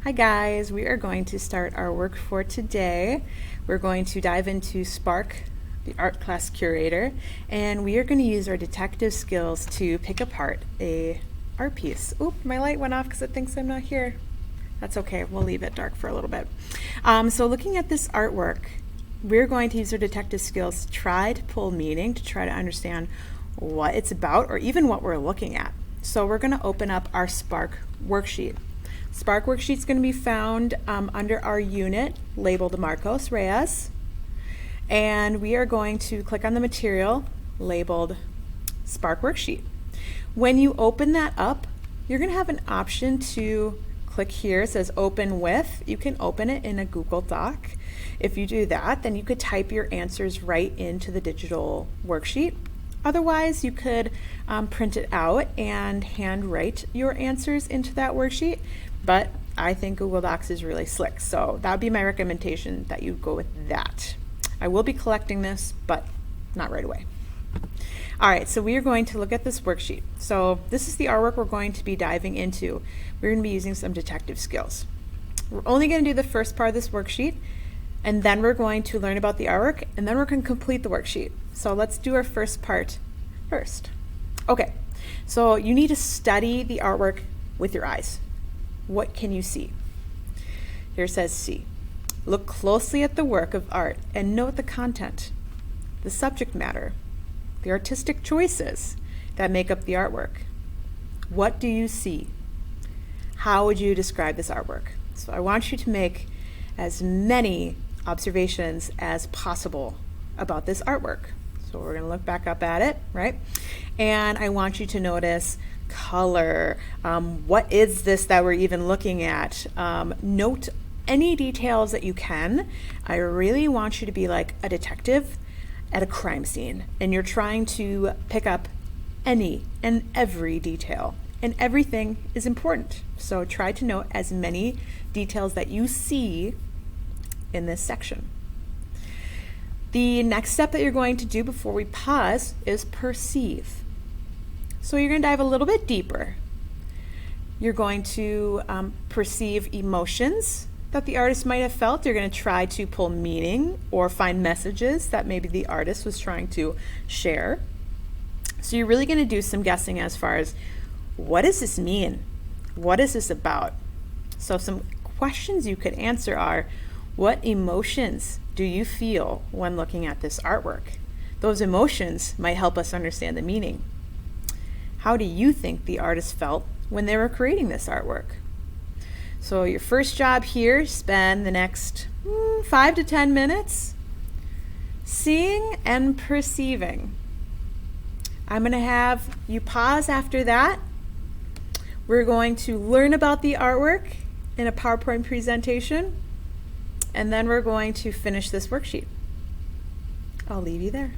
Hi guys, we are going to start our work for today. We're going to dive into Spark, the art class curator, and we are going to use our detective skills to pick apart a art piece. Oop, my light went off because it thinks I'm not here. That's okay, we'll leave it dark for a little bit. So looking at this artwork, we're going to use our detective skills to try to pull meaning, to try to understand what it's about or even what we're looking at. So we're going to open up our Spark worksheet. Spark worksheet is going to be found under our unit labeled Marcos Rayas, and we are going to click on the material labeled Spark worksheet. When you open that up, you're going to have an option to click here. It says open with. You can open it in a Google Doc. If you do that, then you could type your answers right into the digital worksheet. Otherwise, you could print it out and handwrite your answers into that worksheet, but I think Google Docs is really slick, so that would be my recommendation, that you go with that. I will be collecting this, but not right away. All right, so we are going to look at this worksheet. So this is the artwork we're going to be diving into. We're going to be using some detective skills. We're only going to do the first part of this worksheet, and then we're going to learn about the artwork, and then we're going to complete the worksheet. So let's do our first part first. Okay, so you need to study the artwork with your eyes. What can you see? Here it says see. Look closely at the work of art and note the content, the subject matter, the artistic choices that make up the artwork. What do you see? How would you describe this artwork? So I want you to make as many observations as possible about this artwork. So we're going to look back up at it, right? And I want you to notice color. What is this that we're even looking at? Note any details that you can. I really want you to be like a detective at a crime scene, and you're trying to pick up any and every detail, and everything is important. So try to note as many details that you see in this section. The next step that you're going to do before we pause is perceive. So you're going to dive a little bit deeper. You're going to perceive emotions that the artist might have felt. You're going to try to pull meaning or find messages that maybe the artist was trying to share. So you're really going to do some guessing as far as, what does this mean? What is this about? So some questions you could answer are, what emotions do you feel when looking at this artwork? Those emotions might help us understand the meaning. How do you think the artist felt when they were creating this artwork? So your first job here, spend the next 5 to 10 minutes seeing and perceiving. I'm going to have you pause after that. We're going to learn about the artwork in a PowerPoint presentation, and then we're going to finish this worksheet. I'll leave you there.